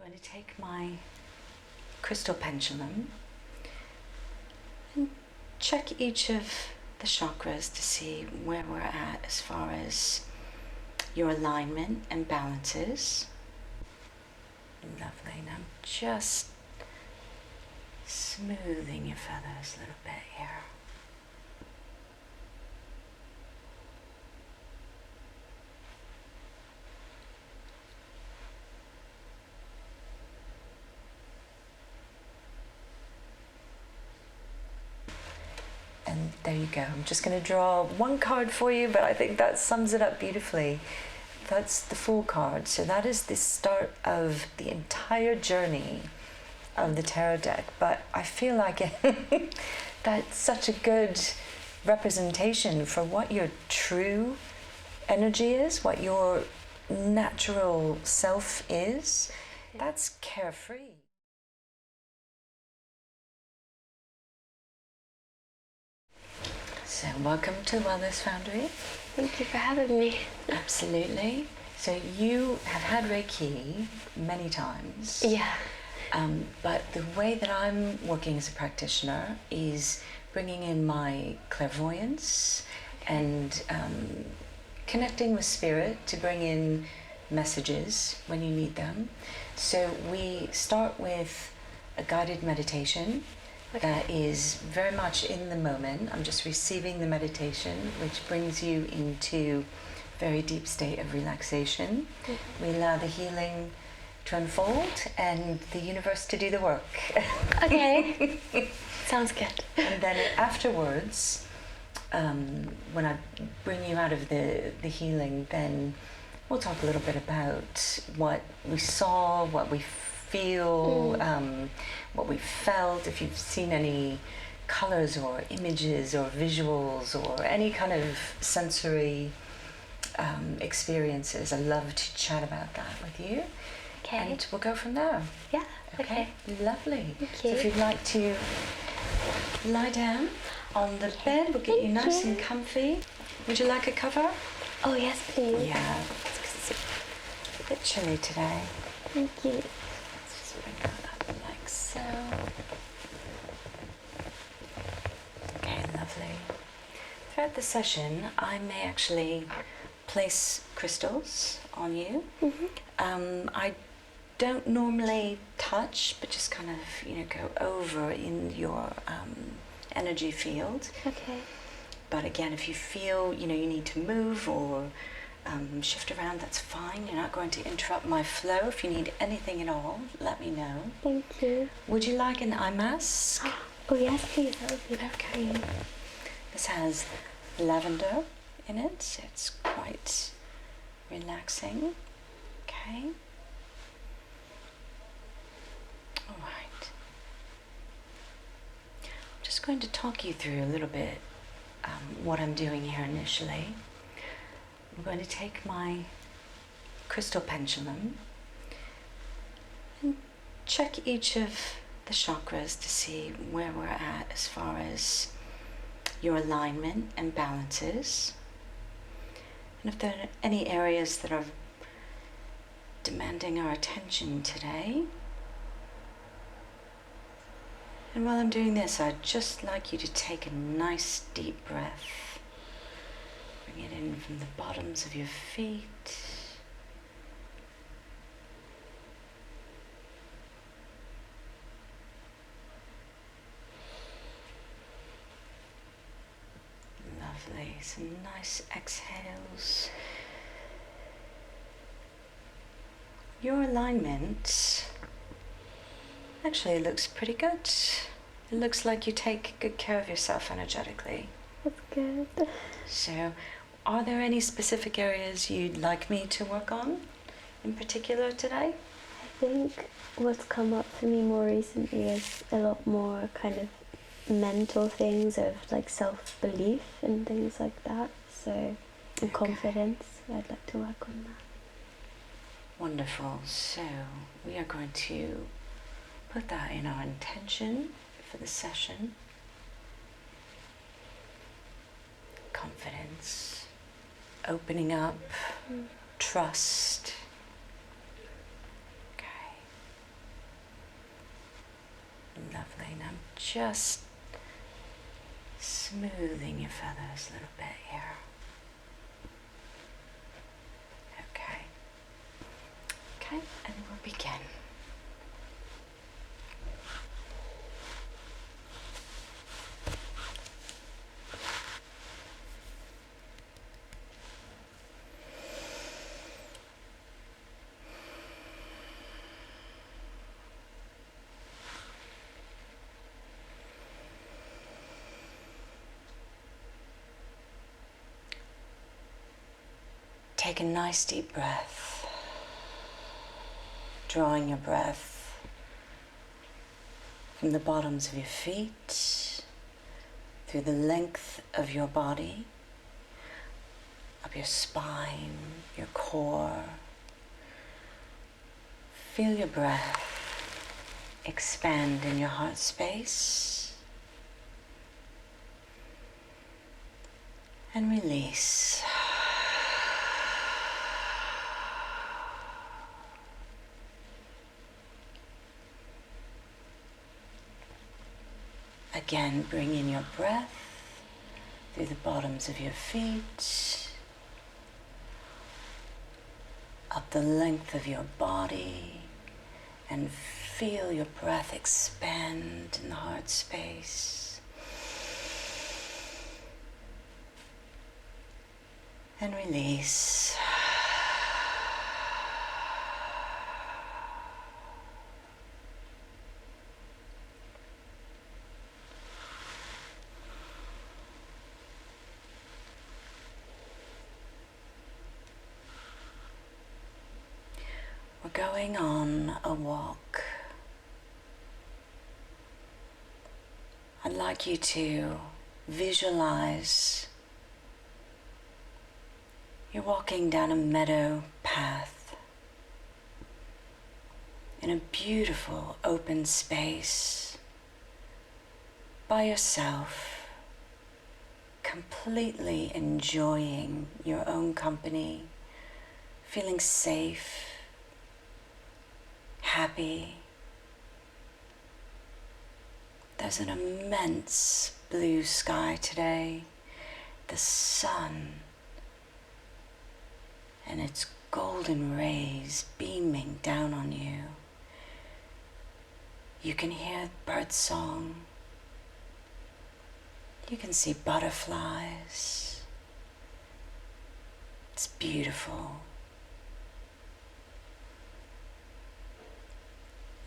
I'm going to take my crystal pendulum and check each of the chakras to see where we're at as far as your alignment and balances. Lovely. Now just smoothing your feathers a little bit here. And there you go. I'm just going to draw one card for you, but I think that sums it up beautifully. That's the Fool card. So that is the start of the entire journey of the tarot deck. But I feel like that's such a good representation for what your true energy is, what your natural self is. That's carefree. So welcome to Wellness Foundry. Thank you for having me. Absolutely. So you have had reiki many times. Yeah. But the way that I'm working as a practitioner is bringing in my clairvoyance and connecting with spirit to bring in messages when you need them. So we start with a guided meditation. Okay. That is very much in the moment. I'm just receiving the meditation, which brings you into a very deep state of relaxation. Mm-hmm. We allow the healing to unfold and the universe to do the work. Okay. Sounds good. And then afterwards, when I bring you out of the healing, then we'll talk a little bit about what we saw, what we feel, what we felt, if you've seen any colors or images or visuals or any kind of sensory experiences. I love to chat about that with you. Okay. And we'll go from there. Yeah. Okay. Lovely. Thank So you. if you'd like to lie down on the bed, we'll get you nice and comfy. Would you like a cover? Oh yes, please. Yeah. It's a bit chilly today. Thank you. Let's just bring that up like so. Okay, lovely. Throughout the session, I may actually place crystals on you. Mm-hmm. I don't normally touch, but just kind of, go over in your energy field. Okay. But again, if you feel, you need to move or shift around, that's fine. You're not going to interrupt my flow. If you need anything at all, let me know. Thank you. Would you like an eye mask? Oh yes, please. That would be okay. This has lavender in it, so it's quite relaxing. Okay. All right. I'm just going to talk you through a little bit what I'm doing here initially. I'm going to take my crystal pendulum and check each of the chakras to see where we're at as far as your alignment and balances. And if there are any areas that are demanding our attention today. And while I'm doing this, I'd just like you to take a nice deep breath. Bring it in from the bottoms of your feet. Lovely. Some nice exhales. Your alignment actually looks pretty good. It looks like you take good care of yourself energetically. That's good. So, are there any specific areas you'd like me to work on in particular today? I think what's come up for me more recently is a lot more kind of mental things of like self-belief and things like that. So, and confidence. I'd like to work on that. Wonderful. So, we are going to put that in our intention for the session. Confidence, opening up, trust. Okay. Lovely. And I'm just smoothing your feathers a little bit here. Okay. Okay, and we'll begin. Take a nice deep breath, drawing your breath from the bottoms of your feet, through the length of your body, up your spine, your core. Feel your breath expand in your heart space and release. Again, bring in your breath through the bottoms of your feet, up the length of your body, and feel your breath expand in the heart space. And release. We're going on a walk. I'd like you to visualize you're walking down a meadow path in a beautiful open space by yourself, completely enjoying your own company, feeling safe, happy. There's an immense blue sky today, the sun and its golden rays beaming down on you. You can hear bird song. You can see butterflies. It's beautiful.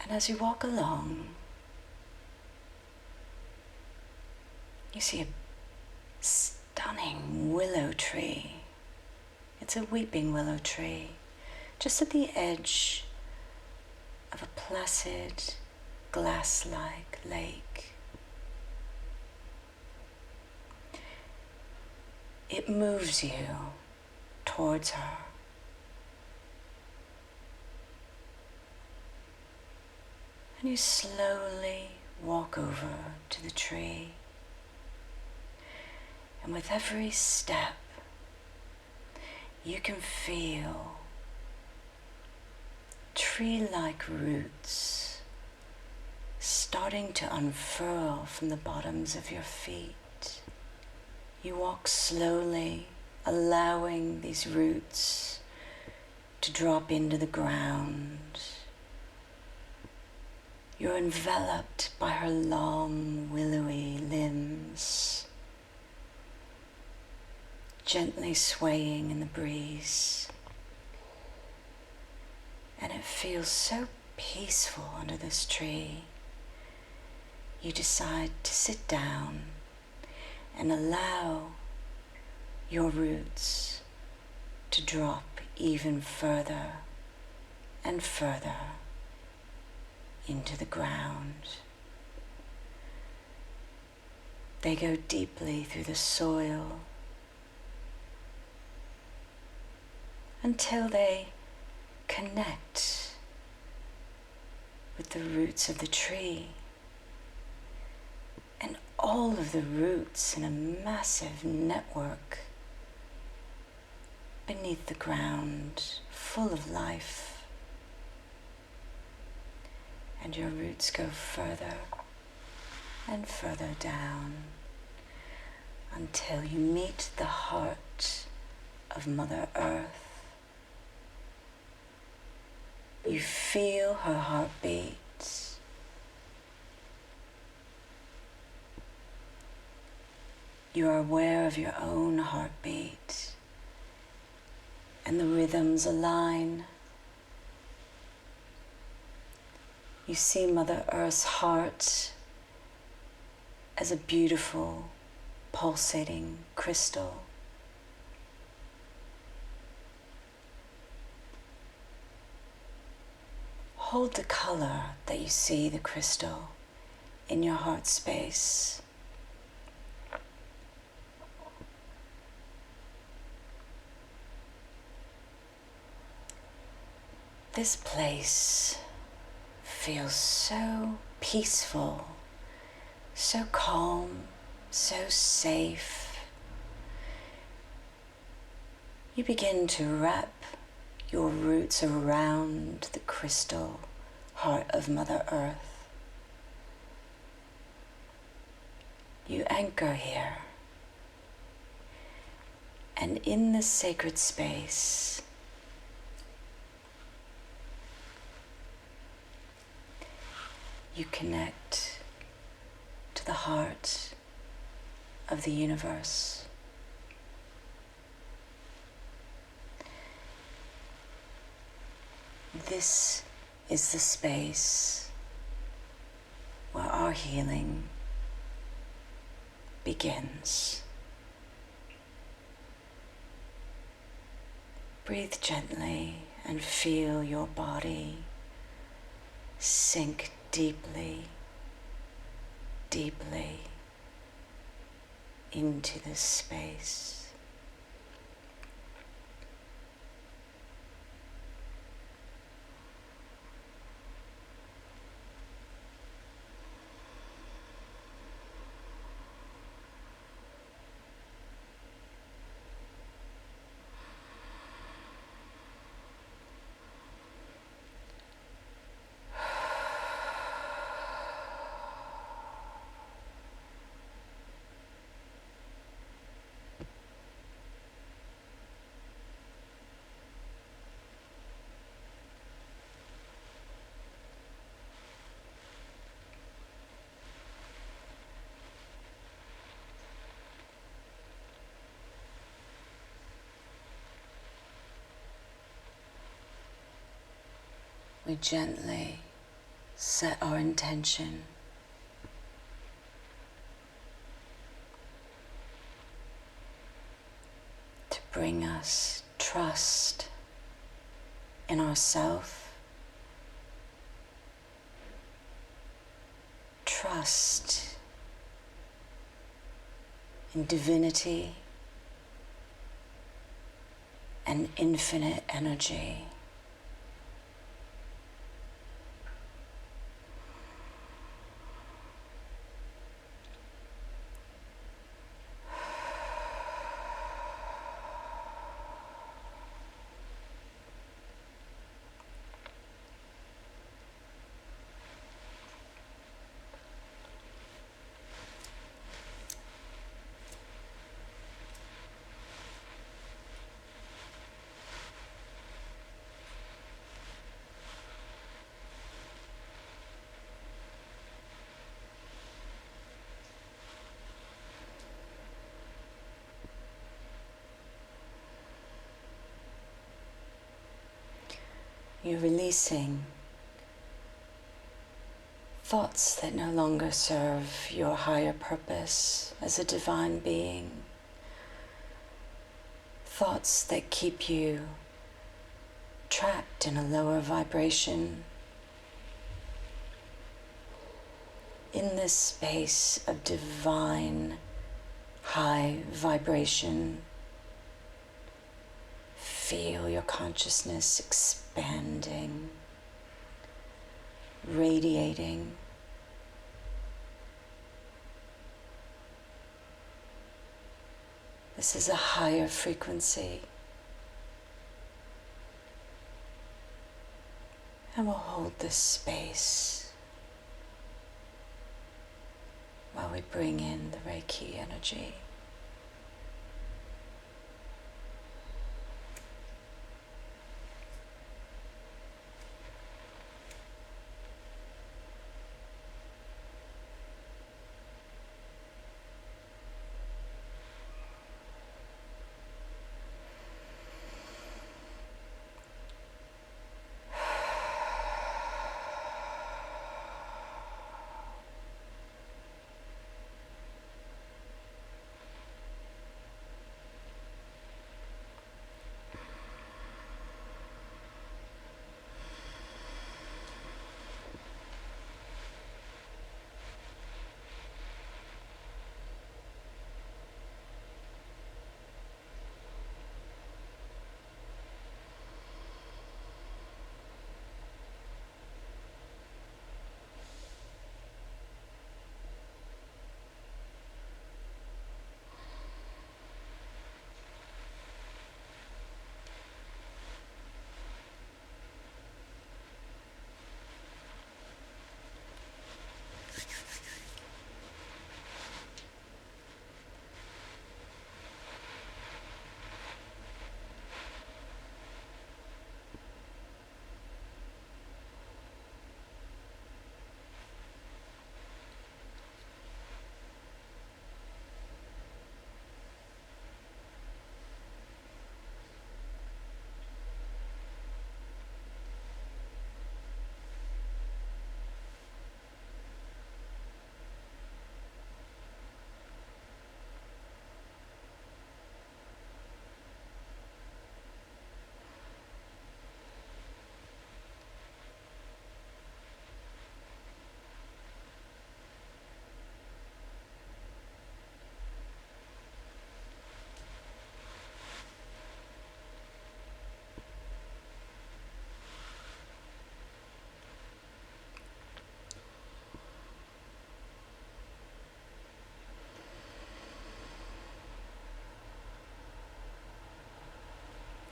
And as you walk along, you see a stunning willow tree. It's a weeping willow tree, just at the edge of a placid, glass-like lake. It moves you towards her. And you slowly walk over to the tree. And with every step, you can feel tree-like roots starting to unfurl from the bottoms of your feet. You walk slowly, allowing these roots to drop into the ground. You're enveloped by her long, willowy limbs, gently swaying in the breeze. And it feels so peaceful under this tree. You decide to sit down and allow your roots to drop even further and further into the ground. They go deeply through the soil until they connect with the roots of the tree. And all of the roots in a massive network beneath the ground, full of life. And your roots go further and further down until you meet the heart of Mother Earth. You feel her heartbeat. You are aware of your own heartbeat, and the rhythms align. You see Mother Earth's heart as a beautiful, pulsating crystal. Hold the color that you see the crystal in your heart space. This place feels so peaceful, so calm, so safe. You begin to wrap your roots around the crystal heart of Mother Earth. You anchor here, and in this sacred space, you connect to the heart of the universe. This is the space where our healing begins. Breathe gently and feel your body sink deeply, deeply into this space. We gently set our intention to bring us trust in ourselves, trust in divinity and infinite energy. You're releasing thoughts that no longer serve your higher purpose as a divine being, thoughts that keep you trapped in a lower vibration. In this space of divine high vibration, feel your consciousness expanding, radiating. This is a higher frequency. And we'll hold this space while we bring in the Reiki energy.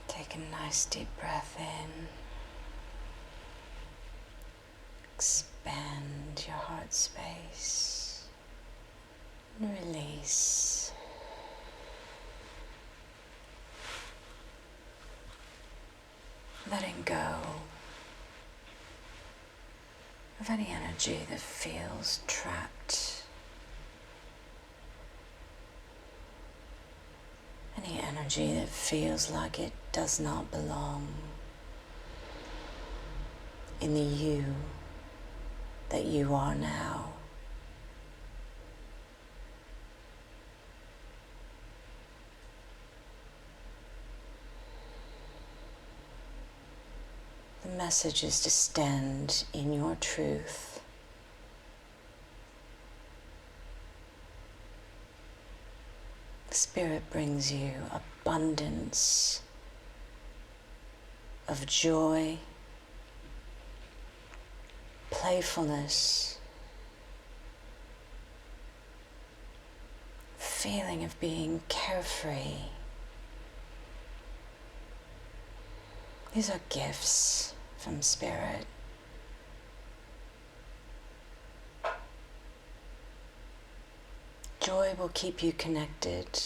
Take a nice deep breath in. Expand your heart space and release. Letting go of any energy that feels trapped. Any energy that feels like it does not belong in the you that you are now. The message is to stand in your truth. Spirit brings you abundance of joy, playfulness, feeling of being carefree. These are gifts from Spirit. Joy will keep you connected.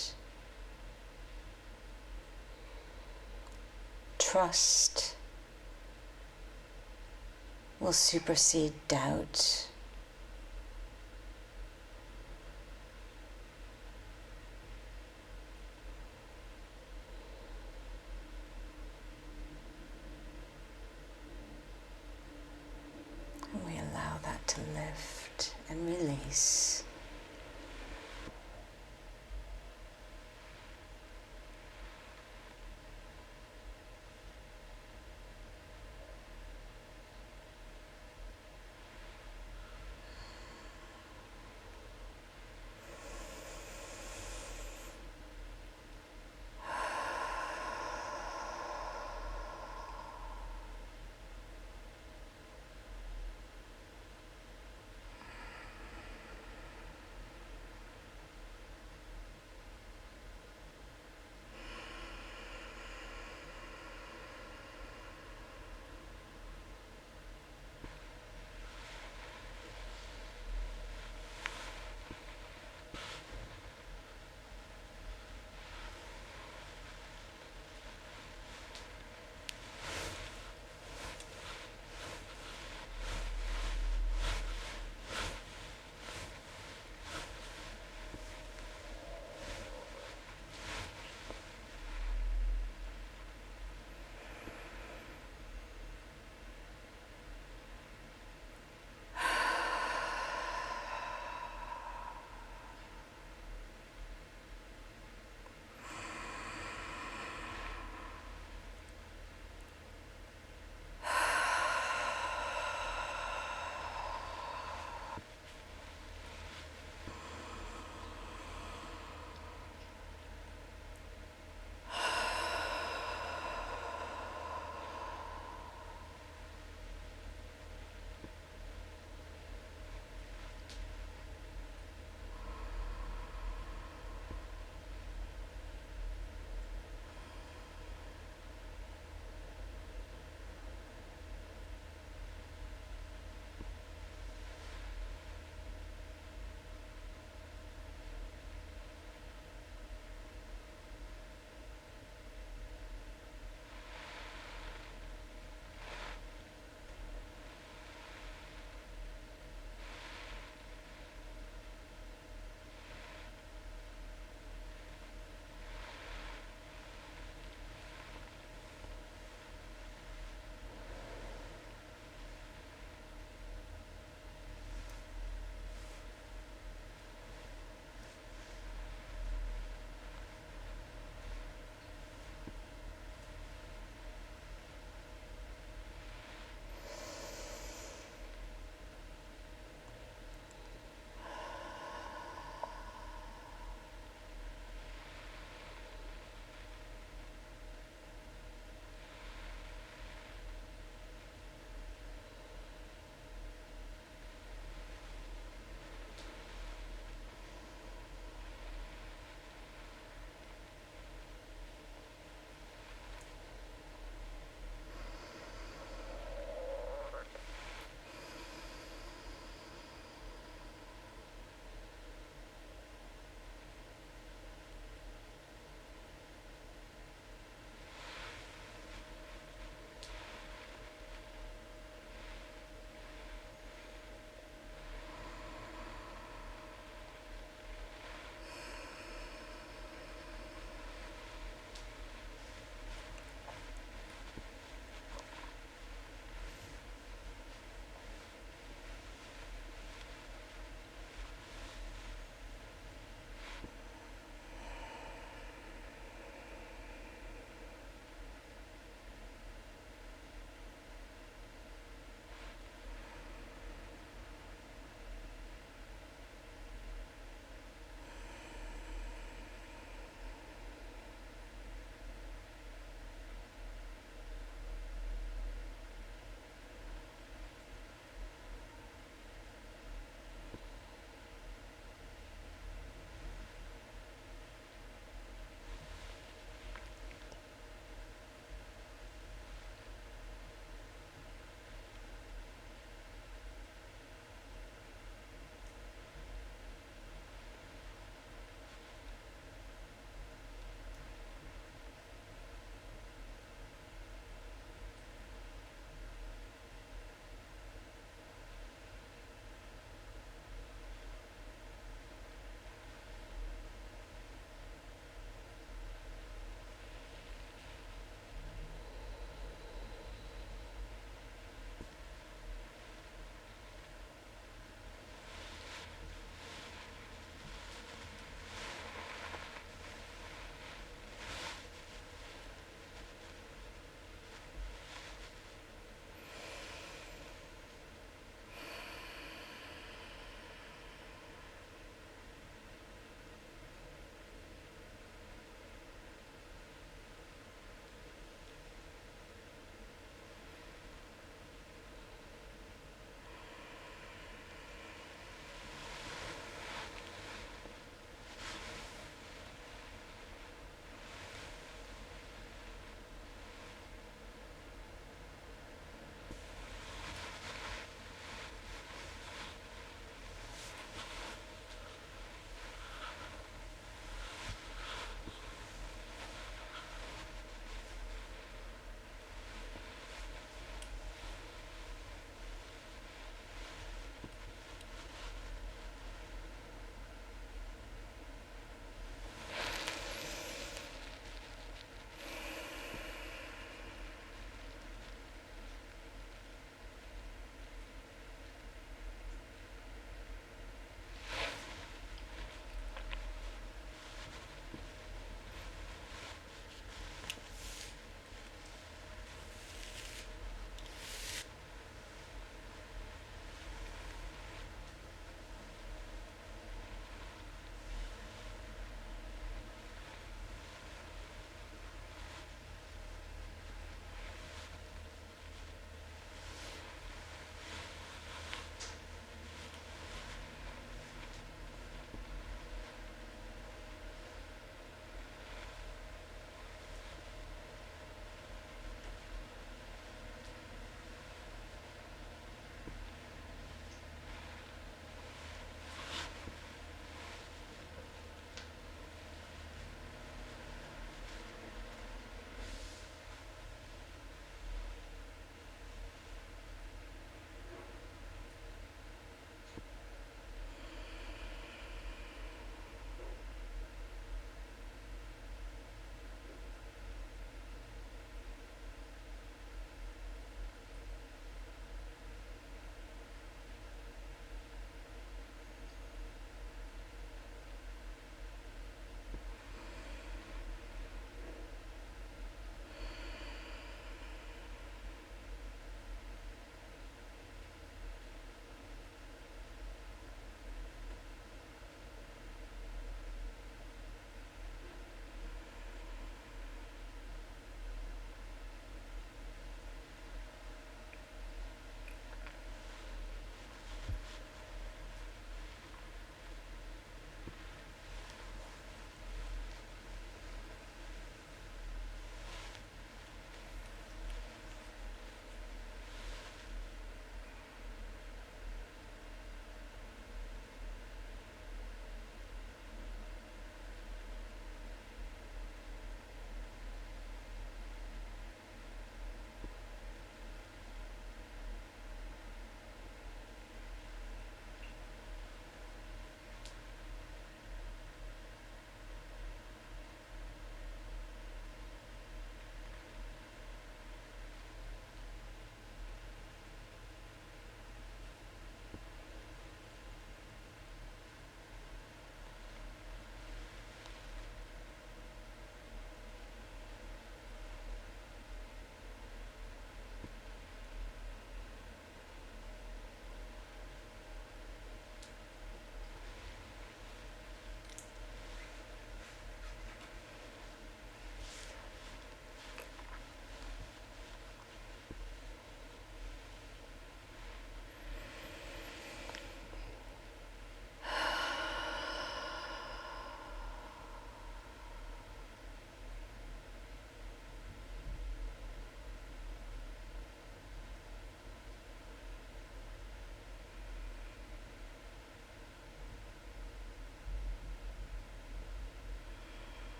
Trust will supersede doubt. And we allow that to lift and release.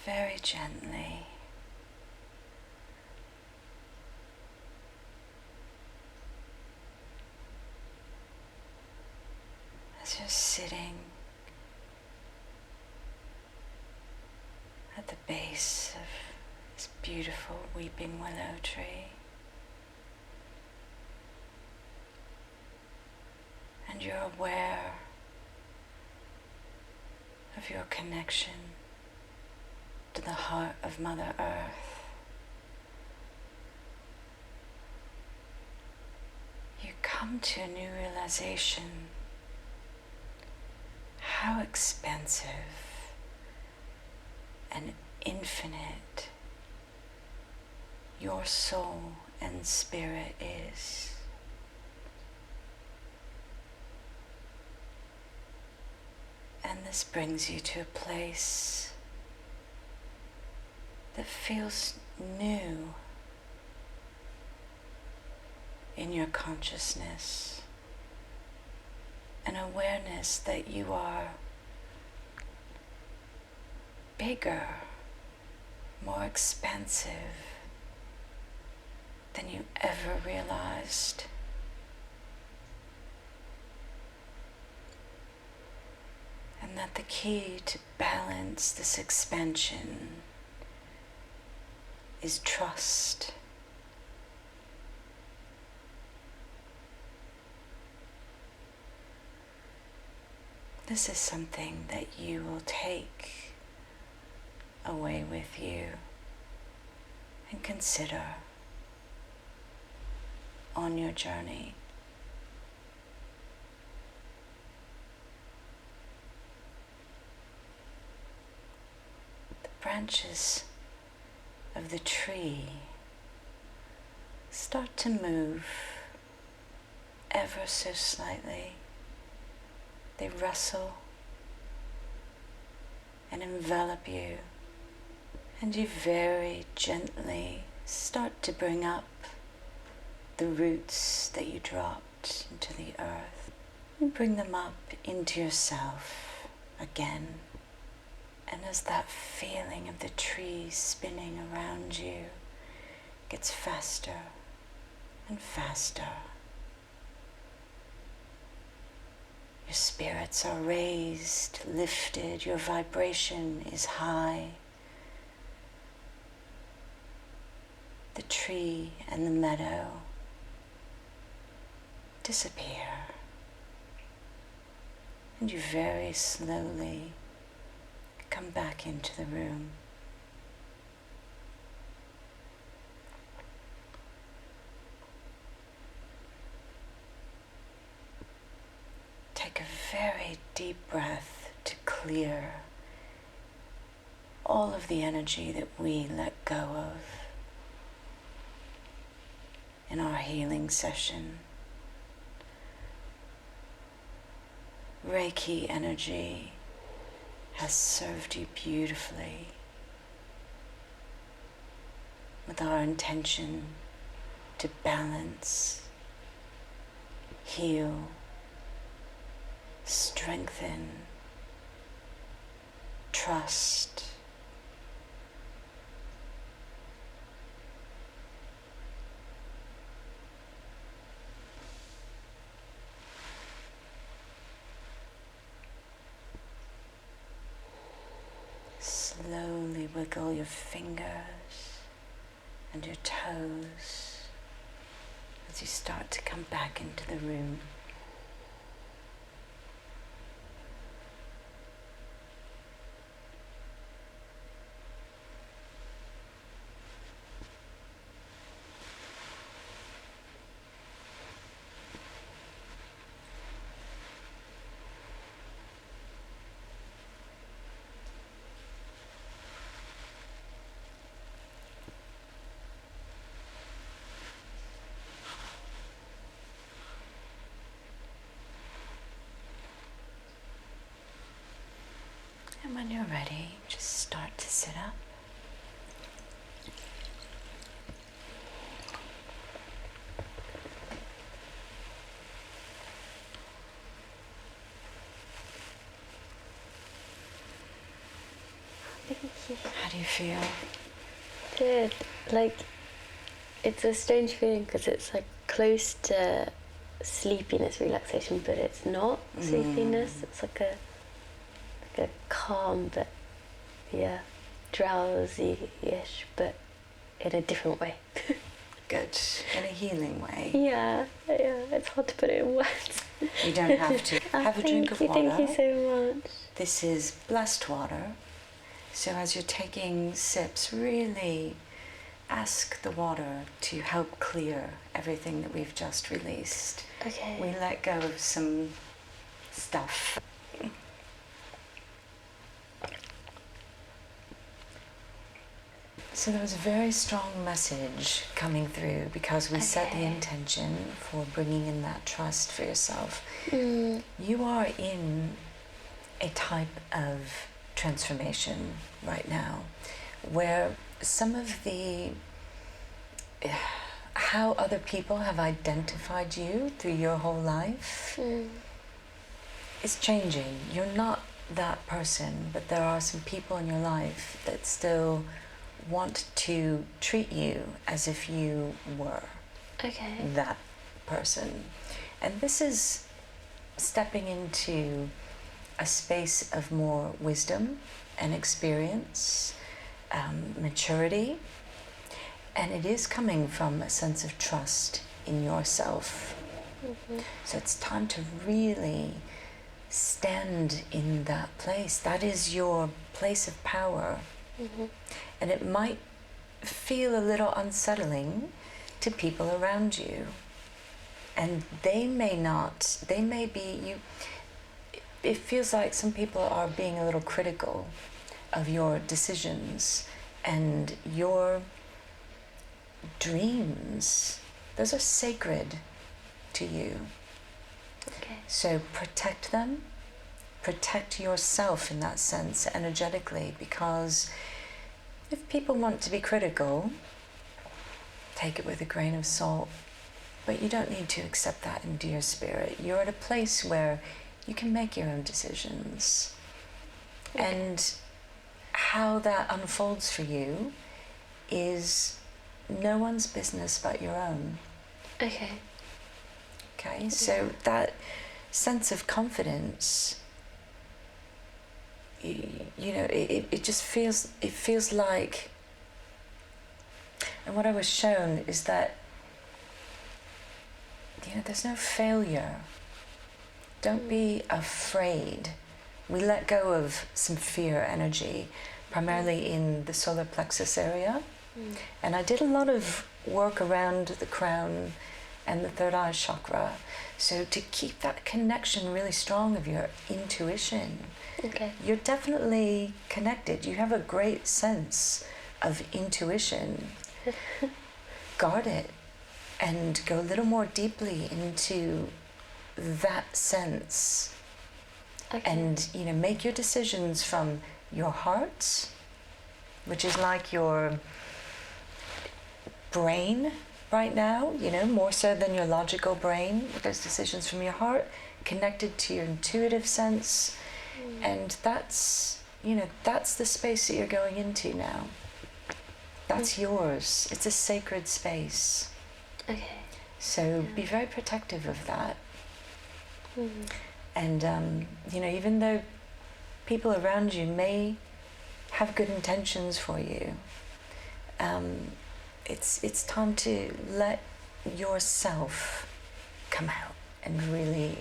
very gently. As you're sitting at the base of this beautiful weeping willow tree, and you're aware of your connection to the heart of Mother Earth, you come to a new realization how expansive and infinite your soul and spirit is. And this brings you to a place that feels new in your consciousness, an awareness that you are bigger, more expansive than you ever realized. And that the key to balance this expansion is trust. This is something that you will take away with you and consider on your journey. The branches of the tree start to move ever so slightly. They rustle and envelop you, and you very gently start to bring up the roots that you dropped into the earth, and bring them up into yourself again. And as that feeling of the tree spinning around you gets faster and faster, your spirits are raised, lifted, your vibration is high. The tree and the meadow disappear, and you very slowly come back into the room. Take a very deep breath to clear all of the energy that we let go of in our healing session. Reiki energy has served you beautifully with our intention to balance, heal, strengthen, trust. Slowly wiggle your fingers and your toes as you start to come back into the room. And when you're ready, just start to sit up. How do you feel? Good. Like, it's a strange feeling because it's like close to sleepiness, relaxation, but it's not sleepiness. It's like a calm, but yeah, drowsy-ish, but in a different way. Good. In a healing way. Yeah, it's hard to put it in words. You don't have to. Have a drink of water. Thank you so much. This is blessed water. So as you're taking sips, really ask the water to help clear everything that we've just released. Okay. We let go of some stuff. So there was a very strong message coming through because we set the intention for bringing in that trust for yourself. You are in a type of transformation right now where some of the how other people have identified you through your whole life is changing. You're not that person, but there are some people in your life that still want to treat you as if you were that person. And this is stepping into a space of more wisdom and experience, maturity, and it is coming from a sense of trust in yourself. So it's time to really stand in that place. That is your place of power. And it might feel a little unsettling to people around you. And they may be, it feels like some people are being a little critical of your decisions and your dreams. Those are sacred to you. So protect them, protect yourself in that sense energetically, because if people want to be critical, take it with a grain of salt, but you don't need to accept that into your spirit. You're at a place where you can make your own decisions. And how that unfolds for you is no one's business but your own. Okay, so that sense of confidence, it just feels like, and what I was shown is that, there's no failure. Don't be afraid. We let go of some fear energy, primarily in the solar plexus area. And I did a lot of work around the crown and the third eye chakra. So to keep that connection really strong of your intuition, you're definitely connected. You have a great sense of intuition. Guard it and go a little more deeply into that sense. And make your decisions from your heart, which is like your brain right now, more so than your logical brain. Those decisions from your heart, connected to your intuitive sense. And that's the space that you're going into now. That's yours. It's a sacred space. So be very protective of that. And even though people around you may have good intentions for you, it's time to let yourself come out and really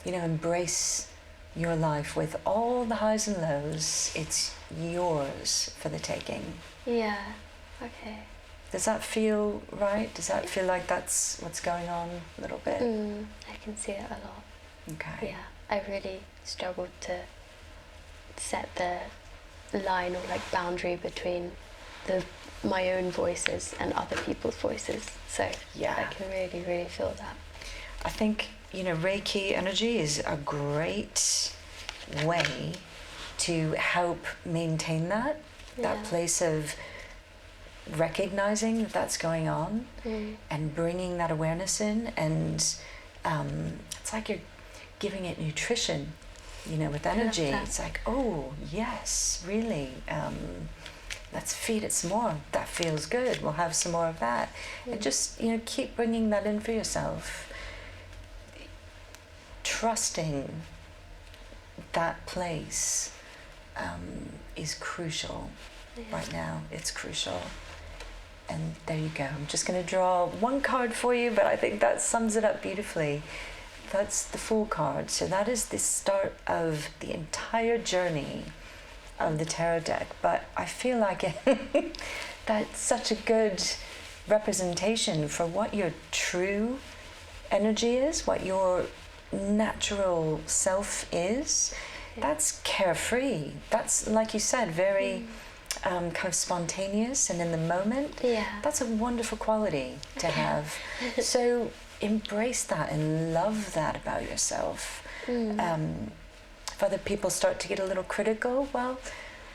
embrace your life with all the highs and lows. It's yours for the taking. Does that feel right? Does that feel like that's what's going on a little bit? I can see it a lot. I really struggled to set the line or boundary between my own voices and other people's voices. So I can really, really feel that. I think Reiki energy is a great way to help maintain that place of recognizing that that's going on and bringing that awareness in, and it's like you're giving it nutrition you know, with energy. It's like, oh, yes, really. Let's feed it some more. That feels good. We'll have some more of that. And just, you know, keep bringing that in for yourself. Trusting that place is crucial right now. It's crucial. And there you go. I'm just going to draw one card for you, but I think that sums it up beautifully. That's the Fool card. So that is the start of the entire journey of the tarot deck. But I feel like that's such a good representation for what your true energy is, what your natural self is. That's carefree. That's, like you said, very kind of spontaneous and in the moment. That's a wonderful quality to have. So embrace that and love that about yourself. If other people start to get a little critical, well,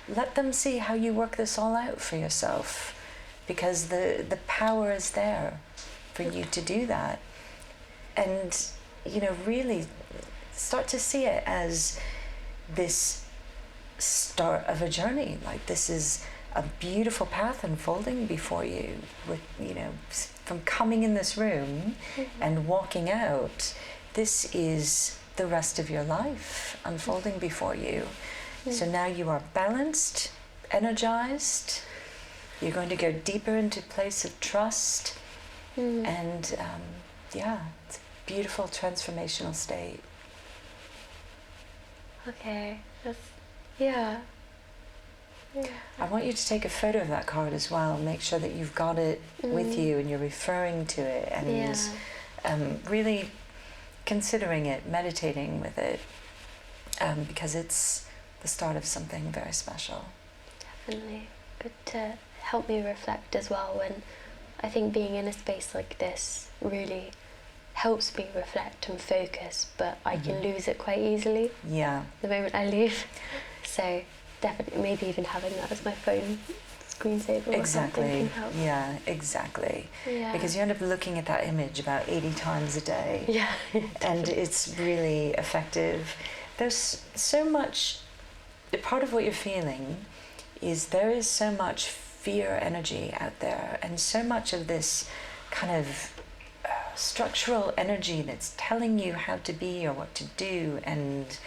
let them see how you work this all out for yourself, because the power is there for you to do that. And, you know, really start to see it as this start of a journey. Like, this is a beautiful path unfolding before you, with, you know, from coming in this room and walking out. This is the rest of your life unfolding before you. So now you are balanced, energized. You're going to go deeper into a place of trust. And it's a beautiful transformational state. Okay, that's, I want you to take a photo of that card as well. Make sure that you've got it with you and you're referring to it, and really considering it, meditating with it, because it's the start of something very special. Definitely. Good to help me reflect as well, when I think being in a space like this really helps me reflect and focus, but I can lose it quite easily the moment I leave. So definitely, maybe even having that as my phone screensaver or something can help. Exactly. Because you end up looking at that image about 80 times a day. And it's really effective. There's so much, part of what you're feeling is there is so much fear energy out there, and so much of this kind of structural energy that's telling you how to be or what to do and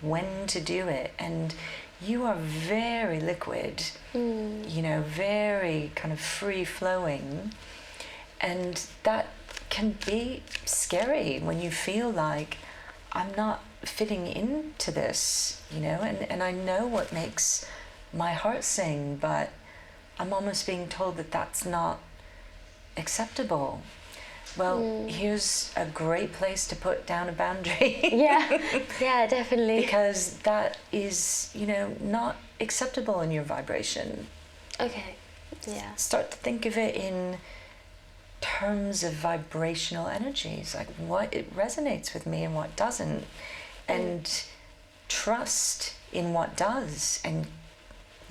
when to do it. And you are very liquid, you know, very kind of free flowing, and that can be scary when you feel like, I'm not fitting into this, you know, and I know what makes my heart sing, but I'm almost being told that that's not acceptable. Well, here's a great place to put down a boundary. Definitely. Because that is, you know, not acceptable in your vibration. Start to think of it in terms of vibrational energies, like what it resonates with me and what doesn't, and trust in what does, and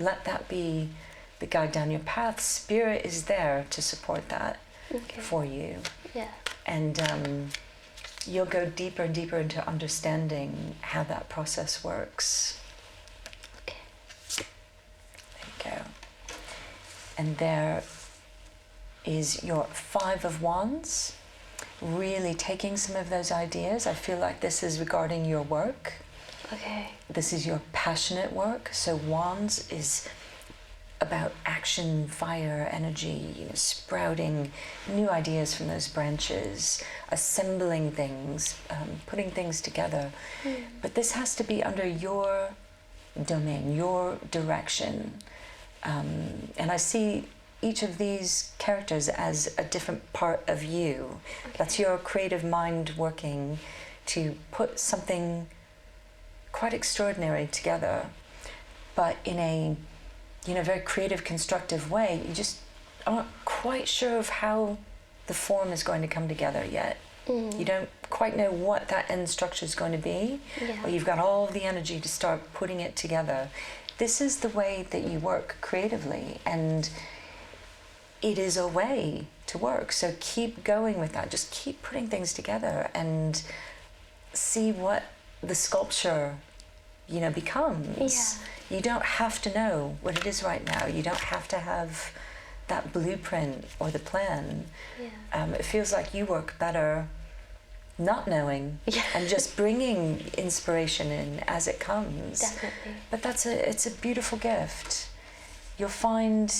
let that be the guide down your path. Spirit is there to support that for you. And you'll go deeper and deeper into understanding how that process works. There you go. And there is your 5 of Wands, really taking some of those ideas. I feel like this is regarding your work. This is your passionate work. So Wands is about action, fire, energy, you know, sprouting new ideas from those branches, assembling things, putting things together. But this has to be under your domain, your direction. And I see each of these characters as a different part of you. That's your creative mind working to put something quite extraordinary together, but in a, you know, very creative, constructive way. You just aren't quite sure of how the form is going to come together yet. You don't quite know what that end structure is going to be, or you've got all of the energy to start putting it together. This is the way that you work creatively, and it is a way to work. So keep going with that. Just keep putting things together and see what the sculpture becomes. Yeah. You don't have to know what it is right now. You don't have to have that blueprint or the plan. Yeah. It feels like you work better not knowing and just bringing inspiration in as it comes. Definitely. But it's a beautiful gift. You'll find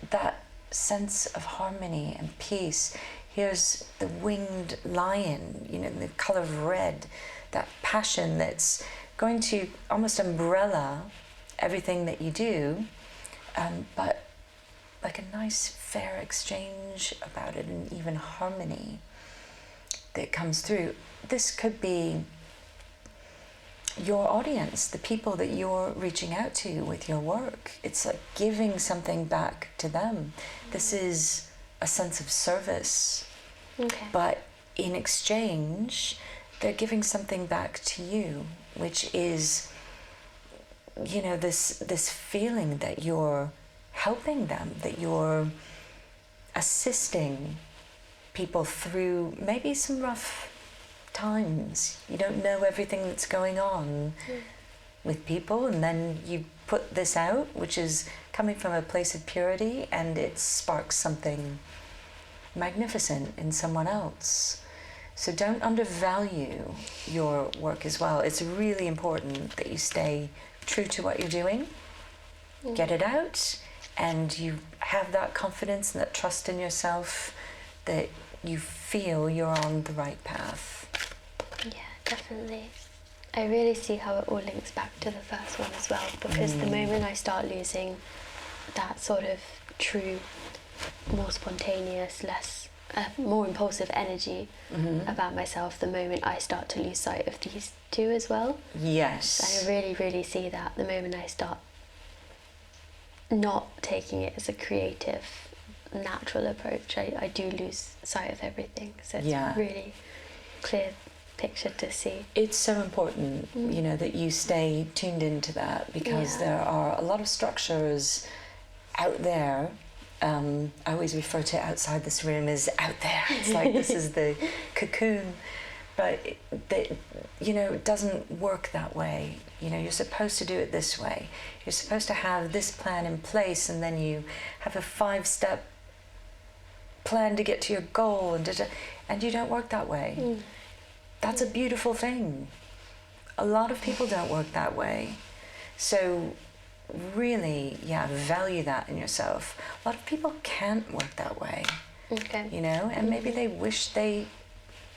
that sense of harmony and peace. Here's the winged lion, the color of red, that passion that's going to almost umbrella everything that you do, but like a nice fair exchange about it, and even harmony that comes through. This could be your audience, the people that you're reaching out to with your work. It's like giving something back to them. This is a sense of service. Okay. But in exchange, they're giving something back to you, which is, this feeling that you're helping them, that you're assisting people through maybe some rough times. You don't know everything that's going on with people, and then you put this out, which is coming from a place of purity, and it sparks something magnificent in someone else. So don't undervalue your work as well. It's really important that you stay true to what you're doing, get it out, and you have that confidence and that trust in yourself that you feel you're on the right path. Yeah, definitely. I really see how it all links back to the first one as well, because the moment I start losing that sort of true, more spontaneous, less, more impulsive energy about myself, the moment I start to lose sight of these two as well. Yes. I really, really see that the moment I start not taking it as a creative, natural approach, I do lose sight of everything. So it's a really clear picture to see. It's so important, that you stay tuned into that, because there are a lot of structures out there. I always refer to outside this room as out there. It's like this is the cocoon, but it doesn't work that way. You're supposed to do it this way. You're supposed to have this plan in place, and then you have a 5-step plan to get to your goal, and you don't work that way. That's a beautiful thing. A lot of people don't work that way. So really, value that in yourself. A lot of people can't work that way. Okay. And maybe they wish they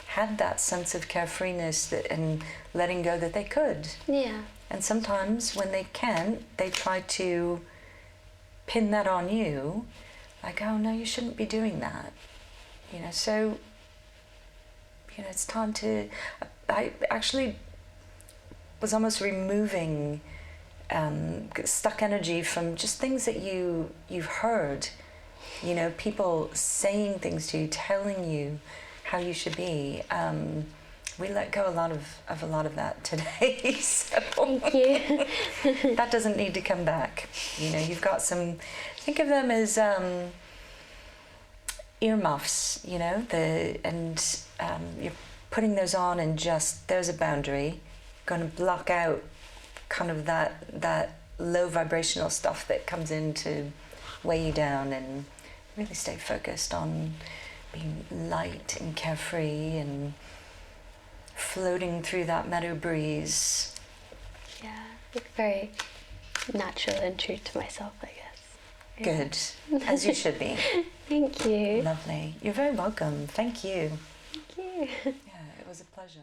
had that sense of carefreeness and letting go that they could. Yeah. And sometimes when they can't, they try to pin that on you, like, oh no, you shouldn't be doing that. So it's time to. I actually was almost removing stuck energy from just things that you've heard. People saying things to you, telling you how you should be. We let go a lot of that today. So thank you. That doesn't need to come back. You've got some. Think of them as earmuffs. You're putting those on, and just there's a boundary, going to block out kind of that low vibrational stuff that comes in to weigh you down, and really stay focused on being light and carefree and floating through that meadow breeze. Yeah, very natural and true to myself, I guess. Yeah. Good, as you should be. Thank you. Lovely. You're very welcome. Thank you. Thank you. Yeah, it was a pleasure.